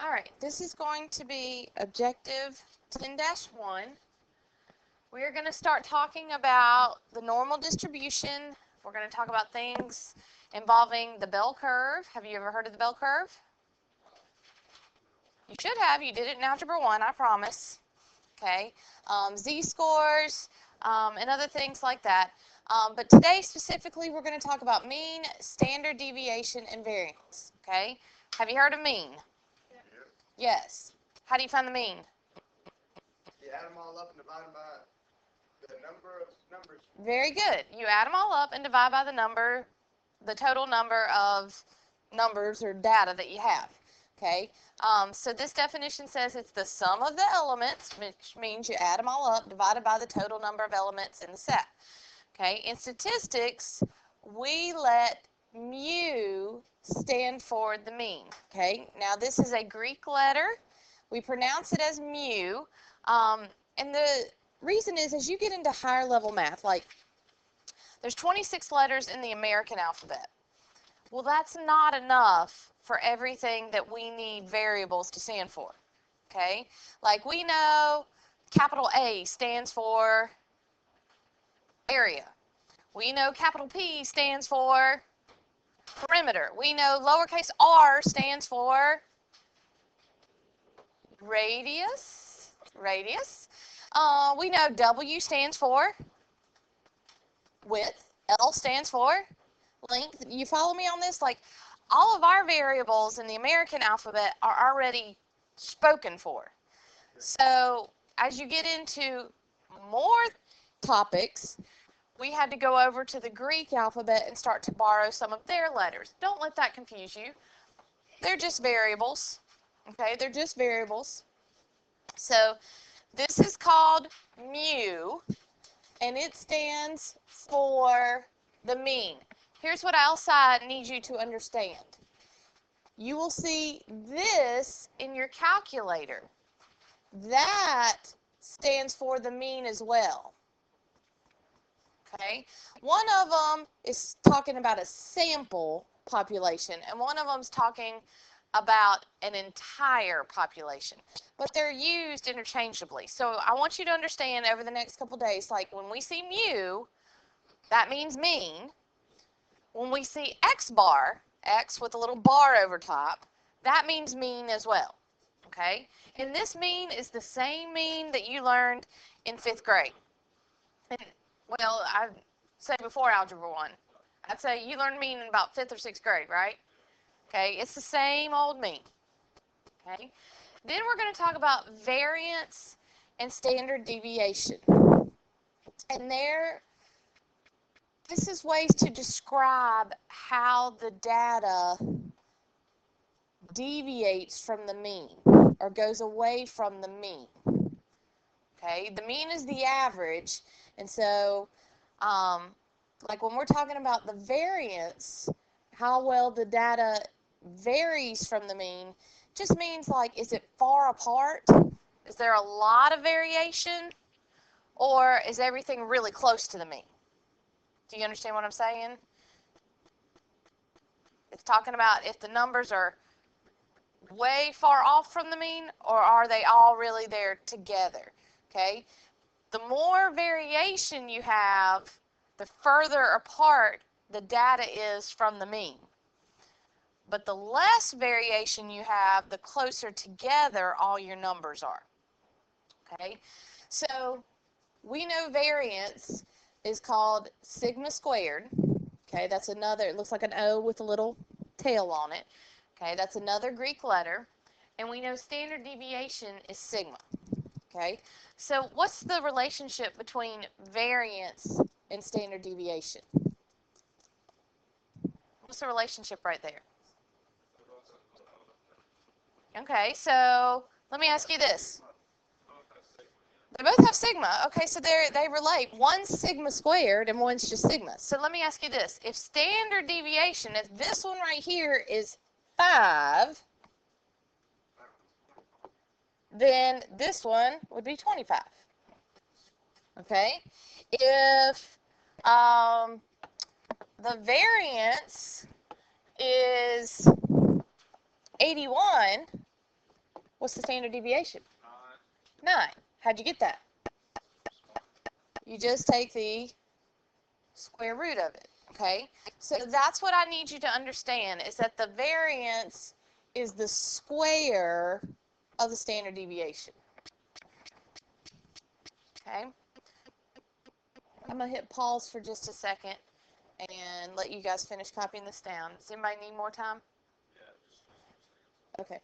All right, this is going to be objective 10-1. We are going to start talking about the normal distribution. We're going to talk about things involving the bell curve. Have you ever heard of the bell curve? You should have. You did it in Algebra 1, I promise. Okay, z-scores, and other things like that. But today, specifically, we're going to talk about mean, standard deviation, and variance. Okay, have you heard of mean? Yes. How do you find the mean? You add them all up and divide them by the number of numbers. Very good. You add them all up and divide by the total number of numbers or data that you have. Okay. So this definition says it's the sum of the elements, which means you add them all up, divided by the total number of elements in the set. Okay. In statistics, we let mu stand for the mean. Okay. Now this is a Greek letter. We pronounce it as mu. And the reason is, as you get into higher level math, like there's 26 letters in the American alphabet. Well, that's not enough for everything that we need variables to stand for. Okay? Like we know capital A stands for area. We know capital P stands for perimeter. We know lowercase r stands for radius. We know W stands for width. L stands for length. You follow me on this? Like all of our variables in the American alphabet are already spoken for. So as you get into more topics, we had to go over to the Greek alphabet and start to borrow some of their letters. Don't let that confuse you. They're just variables. Okay, they're just variables. So this is called mu, and it stands for the mean. Here's what else I need you to understand. You will see this in your calculator. That stands for the mean as well. Okay? One of them is talking about a sample population, and one of them is talking about an entire population, but they're used interchangeably. So I want you to understand over the next couple days, like when we see mu, that means mean. When we see x bar, x with a little bar over top, that means mean as well. Okay? And this mean is the same mean that you learned in 5th grade. And, well, I'd say before Algebra 1. I'd say you learned mean in about 5th or 6th grade, right? Okay, it's the same old mean. Okay, then we're going to talk about variance and standard deviation. And this is ways to describe how the data deviates from the mean or goes away from the mean. Okay, the mean is the average, and so like when we're talking about the variance, how well the data varies from the mean, just means like, is it far apart? Is there a lot of variation? Or is everything really close to the mean? Do you understand what I'm saying? It's talking about if the numbers are way far off from the mean, or are they all really there together? Okay? The more variation you have, the further apart the data is from the mean. But the less variation you have, the closer together all your numbers are. Okay? So we know variance is called sigma squared. Okay, that's another, it looks like an O with a little tail on it. Okay, that's another Greek letter. And we know standard deviation is sigma. Okay, so what's the relationship between variance and standard deviation? What's the relationship right there? Okay, so let me ask you this. They both have sigma. Okay, so they relate. One's sigma squared and one's just sigma. So let me ask you this. If standard deviation, if this one right here is 5, then this one would be 25. Okay? If the variance is 81, What's the standard deviation? 9. How'd you get that? You just take the square root of it, okay? So that's what I need you to understand, is that the variance is the square of the standard deviation, okay? I'm going to hit pause for just a second and let you guys finish copying this down. Does anybody need more time? Okay.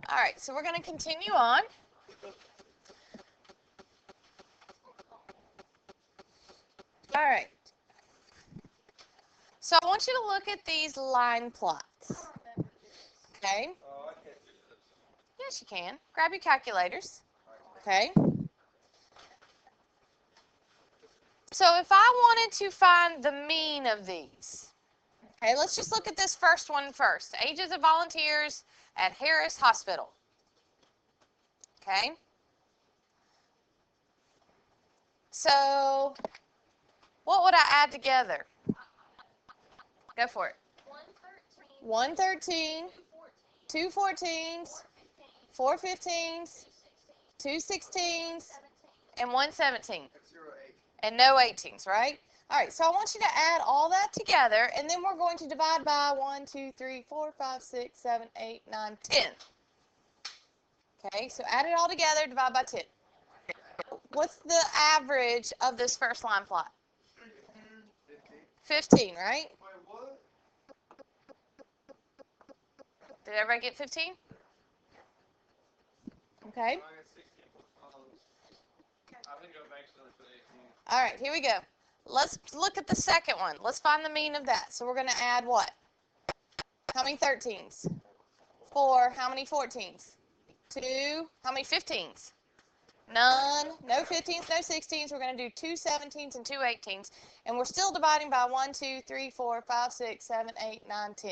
All right, so we're going to continue on. All right. So I want you to look at these line plots. Okay? Yes, you can. Grab your calculators. Okay? So if I wanted to find the mean of these, okay, let's just look at this first one first. Ages of volunteers at Harris Hospital. Okay? So what would I add together? Go for it. 113, 2 14s, 4 15s, 2 16s, and 1 17. And no 18s, right? All right, so I want you to add all that together, and then we're going to divide by 1, 2, 3, 4, 5, 6, 7, 8, 9, 10. Okay, so add it all together, divide by 10. What's the average of this first line plot? 15, right? Did everybody get 15? Okay. All right, here we go. Let's look at the second one. Let's find the mean of that. So we're going to add what? How many 13s? 4. How many 14s? 2. How many 15s? None. No 15s, no 16s. We're going to do 2 17s and 2 18s. And we're still dividing by 1, 2, 3, 4, 5, 6, 7, 8, 9, 10.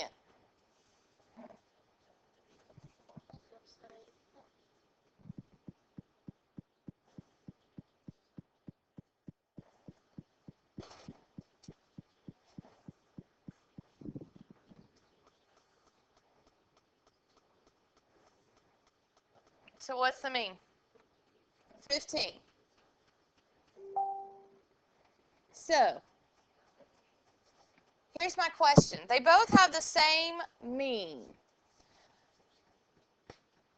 So what's the mean? 15. So here's my question. They both have the same mean.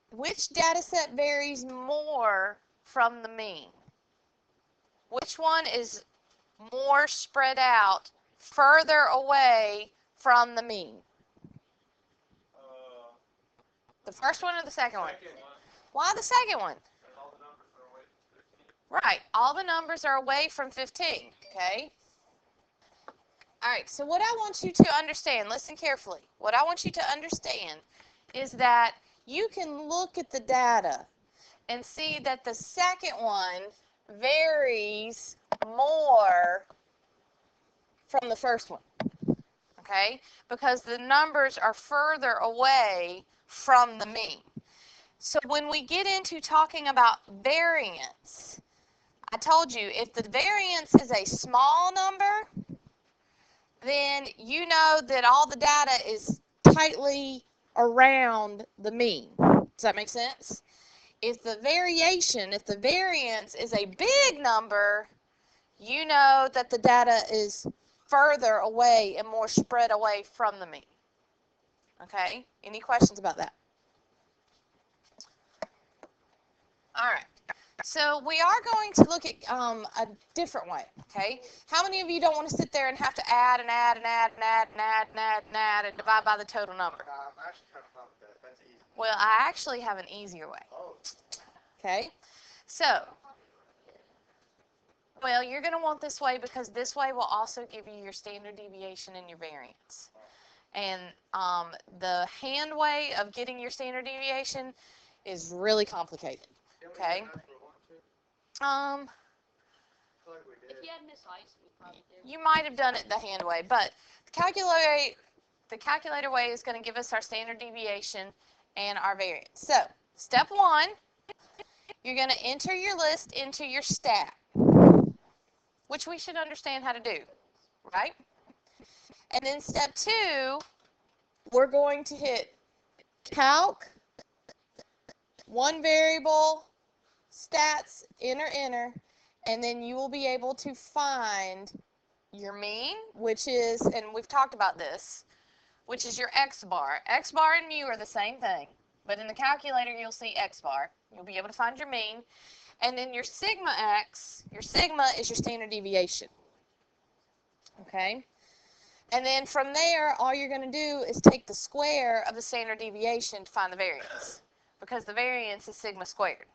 Which data set varies more from the mean? Which one is more spread out, further away from the mean? The first one or the second one? Why the second one? Right, all the numbers are away from 15, okay? All right, so what I want you to understand, listen carefully. What I want you to understand is that you can look at the data and see that the second one varies more from the first one, okay? Because the numbers are further away from the mean. So when we get into talking about variance, I told you if the variance is a small number, then you know that all the data is tightly around the mean. Does that make sense? If the variance is a big number, you know that the data is further away and more spread away from the mean. Okay? Any questions about that? All right. So we are going to look at a different way, okay? How many of you don't want to sit there and have to add and add and add and add and add and add and add and divide by the total number? I'm actually kind of fun with that. That's easy. Well, I actually have an easier way. Oh. Okay? So, well, you're going to want this way because this way will also give you your standard deviation and your variance. And the hand way of getting your standard deviation is really complicated. Okay? If you had Miss Ice, we probably did. You might have done it the hand way, but the calculator way is going to give us our standard deviation and our variance. So, step 1, you're going to enter your list into your stat, which we should understand how to do, right? And then step 2, we're going to hit calc, one variable, stats, enter, and then you will be able to find your mean, which is, and we've talked about this, which is your x bar. X bar and mu are the same thing, but in the calculator you'll see x bar. You'll be able to find your mean, and then your sigma x, your sigma is your standard deviation. Okay? And then from there, all you're going to do is take the square of the standard deviation to find the variance, because the variance is sigma squared.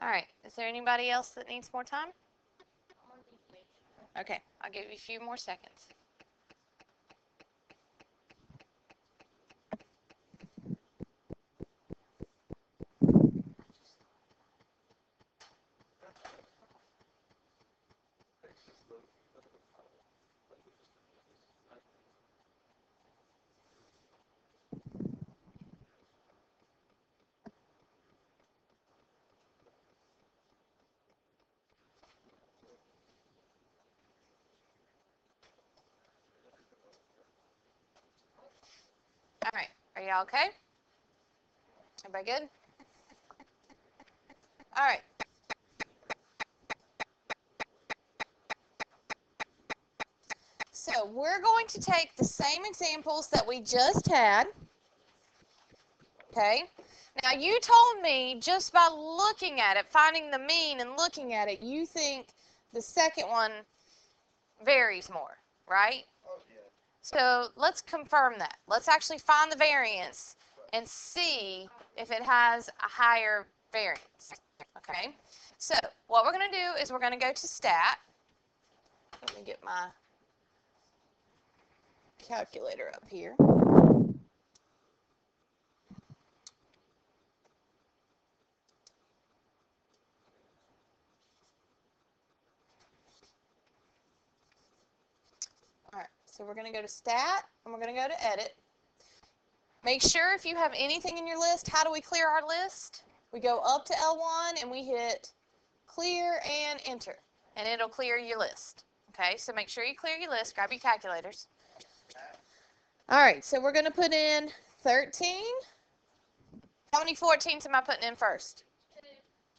All right, is there anybody else that needs more time? Okay, I'll give you a few more seconds. All right, are y'all okay? Everybody good? All right. So we're going to take the same examples that we just had. Okay. Now you told me just by looking at it, finding the mean and looking at it, you think the second one varies more, right? Oh, yeah. So let's confirm that. Let's actually find the variance and see if it has a higher variance. Okay. So what we're going to do is we're going to go to stat. Let me get my calculator up here. All right, so we're going to go to stat, and we're going to go to edit. Make sure if you have anything in your list, how do we clear our list? We go up to L1 and we hit clear and enter, and it'll clear your list. Okay, so make sure you clear your list. Grab your calculators. All right, so we're going to put in 13. How many 14s am I putting in first?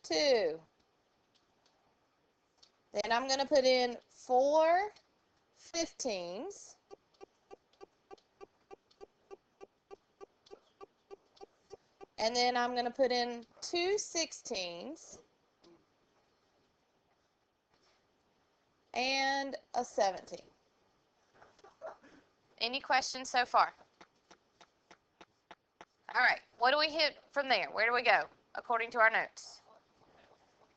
2. Then I'm going to put in 4 15s. And then I'm going to put in 2 16s and a 17. Any questions so far? All right, what do we hit from there? Where do we go according to our notes?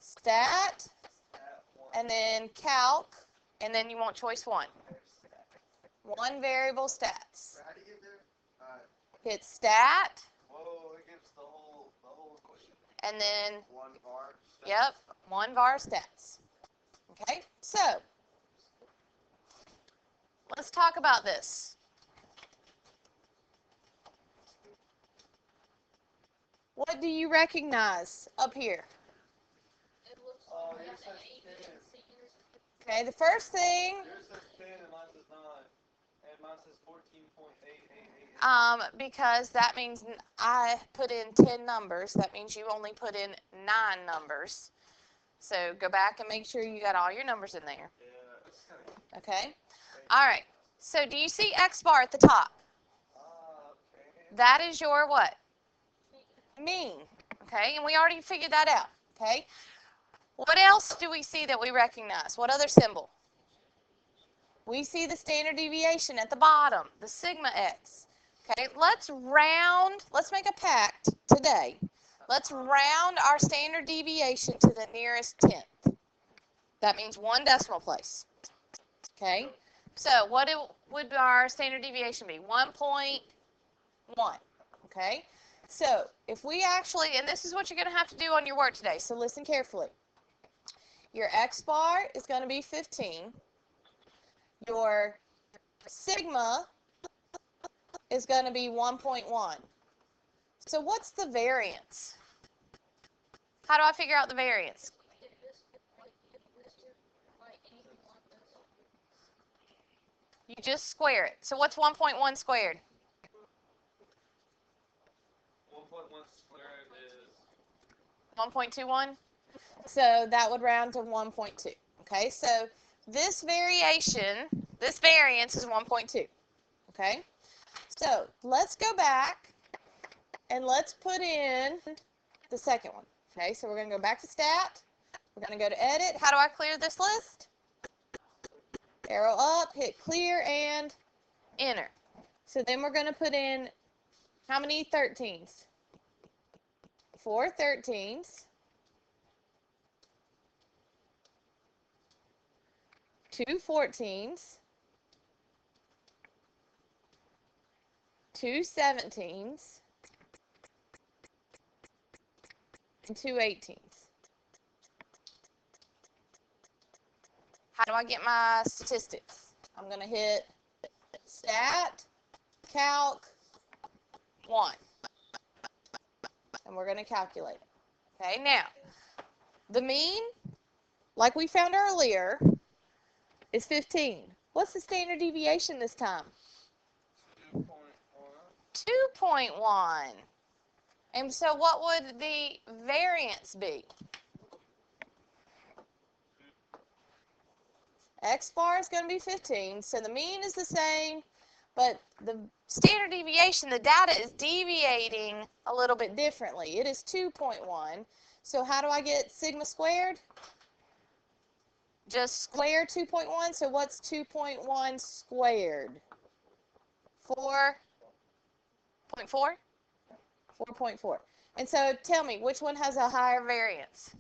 Stat, and then calc, and then you want choice 1. One variable stats. How do you get there? Hit stat. Whoa, it gives the whole equation. And then, One var. Stats. yep, 1 var stats. Okay, so let's talk about this. What do you recognize up here? Yours says 10. Okay, the first thing. Yours says 10 and mine says 9. And mine says 14.888. Because that means I put in 10 numbers. That means you only put in 9 numbers. So go back and make sure you got all your numbers in there. Yeah. Okay? All right. So do you see X bar at the top? Okay. That is your what? Mean. Okay? And we already figured that out. Okay? What else do we see that we recognize? What other symbol? We see the standard deviation at the bottom, the sigma x. Okay, let's make a pact today. Let's round our standard deviation to the nearest tenth. That means 1 decimal place. Okay, so what would our standard deviation be? 1.1. Okay, so if we actually, and this is what you're going to have to do on your work today, so listen carefully. Your x bar is going to be 15. Your sigma is going to be 1.1. So what's the variance? How do I figure out the variance? You just square it. So what's 1.1 squared? 1.1 squared is 1.21? So that would round to 1.2. Okay, so this variance is 1.2. Okay, so let's go back and let's put in the second one. Okay, so we're going to go back to stat. We're going to go to edit. How do I clear this list? Arrow up, hit clear, and enter. So then we're going to put in how many 13s? 4 13s. 2 14s. 2 17s. And 2 18s. How do I get my statistics? I'm going to hit stat, calc, 1. And we're going to calculate it. Okay, now, the mean, like we found earlier, is 15. What's the standard deviation this time? 2.1. 2.1. And so what would the variance be? X bar is going to be 15, so the mean is the same, but the standard deviation, the data is deviating a little bit differently. It is 2.1. So how do I get sigma squared? Just square 2.1. So what's 2.1 squared? 4.4? 4.4. And so tell me, which one has a higher variance?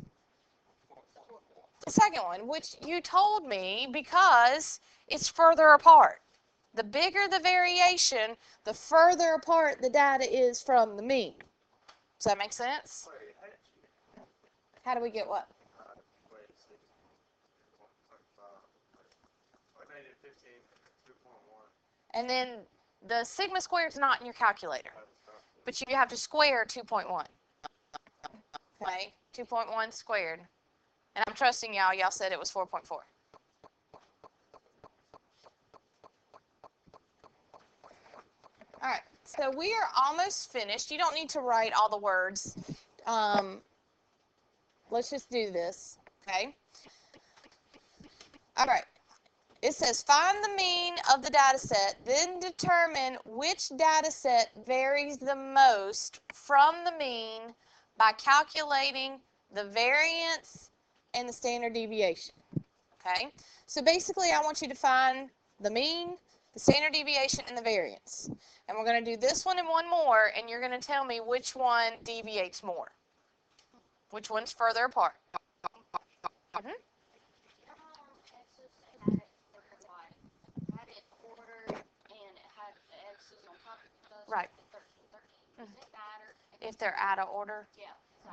The second one, which you told me because it's further apart. The bigger the variation, the further apart the data is from the mean. Does that make sense? How do we get what? And then the sigma squared is not in your calculator, but you have to square 2.1. Okay, 2.1 squared. And I'm trusting y'all. Y'all said it was 4.4. All right, so we are almost finished. You don't need to write all the words. Let's just do this, okay? All right. It says find the mean of the data set, then determine which data set varies the most from the mean by calculating the variance and the standard deviation. Okay? So basically, I want you to find the mean, the standard deviation, and the variance. And we're going to do this one and one more, and you're going to tell me which one deviates more. Which one's further apart. Mm-hmm. Right. If they're out of order? Yeah.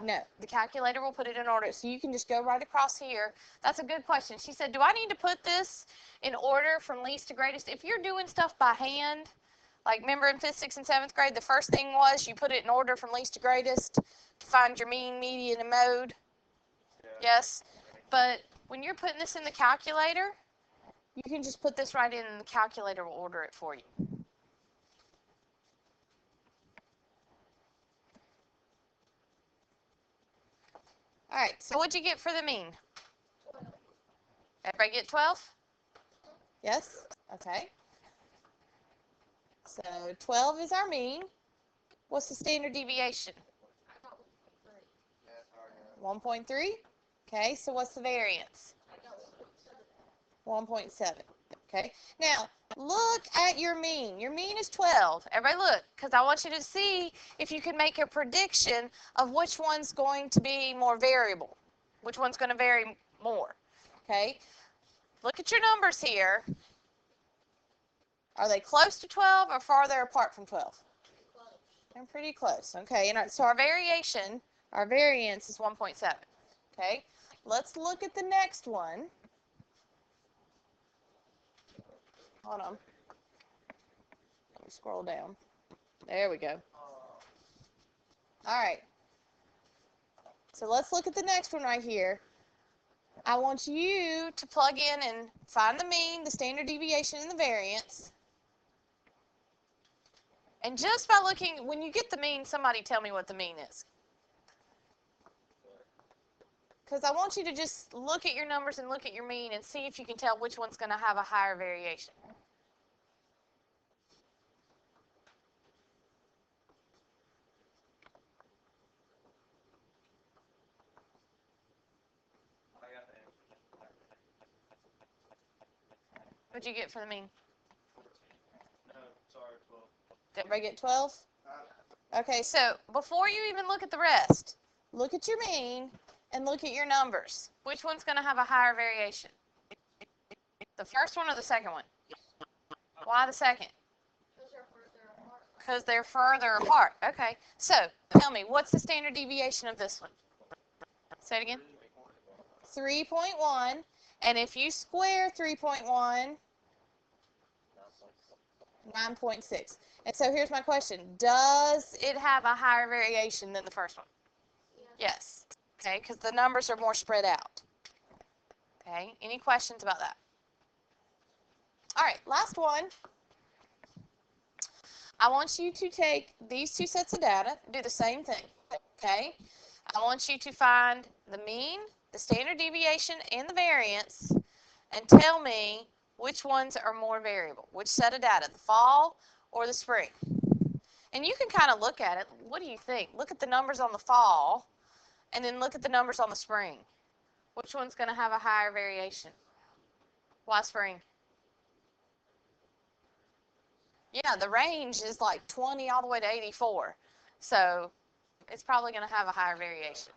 No. The calculator will put it in order. So you can just go right across here. That's a good question. She said, do I need to put this in order from least to greatest? If you're doing stuff by hand, like remember in 5th, 6th, and 7th grade, the first thing was you put it in order from least to greatest to find your mean, median, and mode? Yeah. Yes. But when you're putting this in the calculator, you can just put this right in and the calculator will order it for you. All right, so what'd you get for the mean? 12. Everybody get 12? Yes? Okay. So 12 is our mean. What's the standard deviation? 1.3. Okay, so what's the variance? 1.7. Okay, now look at your mean. Your mean is 12. Everybody look, because I want you to see if you can make a prediction of which one's going to be more variable, which one's going to vary more. Okay, look at your numbers here. Are they close to 12 or farther apart from 12? They're pretty close. Okay, and so our variance is 1.7. Okay, let's look at the next one. Hold on. Let me scroll down. There we go. All right. So let's look at the next one right here. I want you to plug in and find the mean, the standard deviation, and the variance. And just by looking, when you get the mean, somebody tell me what the mean is. Because I want you to just look at your numbers and look at your mean and see if you can tell which one's going to have a higher variation. I got the answer. What'd you get for the mean? 14. No, sorry, 12. Did everybody get 12? Okay, so before you even look at the rest, look at your mean and look at your numbers. Which one's going to have a higher variation? The first one or the second one? Why the second? Because they're further apart. Okay, so tell me, what's the standard deviation of this one? Say it again. 3.1. And if you square 3.1, 9.6. And so here's my question. Does it have a higher variation than the first one? Yes. Okay, because the numbers are more spread out. Okay, any questions about that? All right, last one. I want you to take these two sets of data, do the same thing. Okay, I want you to find the mean, the standard deviation, and the variance, and tell me which ones are more variable. Which set of data, the fall or the spring? And you can kind of look at it. What do you think? Look at the numbers on the fall, and then look at the numbers on the spring. Which one's going to have a higher variation? Why spring? Yeah, the range is like 20 all the way to 84. So it's probably going to have a higher variation.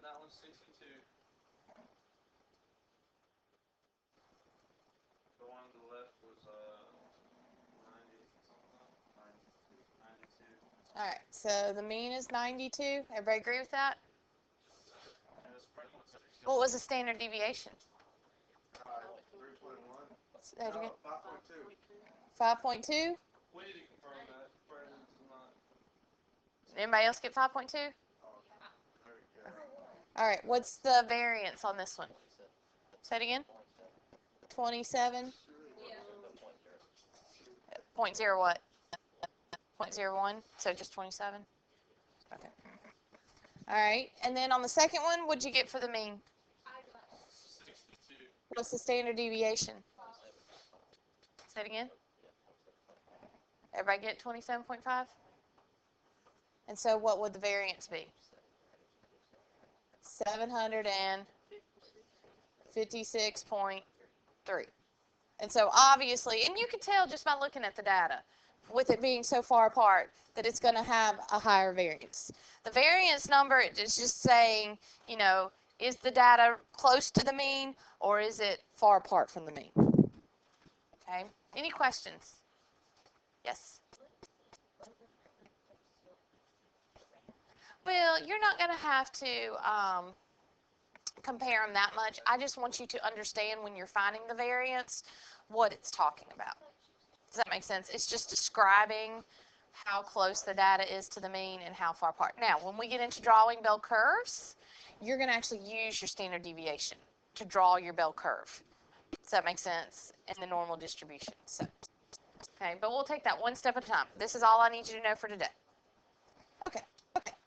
That one's 62. The one on the left was 90 something. 92. All right, so the mean is 92. Everybody agree with that? And the spring was 60. What was the standard deviation? 3.1. Say it again. 5.2. 5.2? We need to confirm that. Brandon's not. Anybody else get 5.2? All right, what's the variance on this one? Say it again. 27? Point zero what? 0.01, so just 27? Okay. All right, and then on the second one, what'd you get for the mean? 62. What's the standard deviation? Say it again. Everybody get 27.5? And so what would the variance be? 756.3. And so obviously, and you can tell just by looking at the data, with it being so far apart, that it's going to have a higher variance. The variance number is just saying, you know, is the data close to the mean or is it far apart from the mean? Okay, any questions? Yes? Well, you're not going to have to compare them that much. I just want you to understand when you're finding the variance, what it's talking about. Does that make sense? It's just describing how close the data is to the mean and how far apart. Now, when we get into drawing bell curves, you're going to actually use your standard deviation to draw your bell curve. Does that make sense? In the normal distribution. So, okay, but we'll take that one step at a time. This is all I need you to know for today.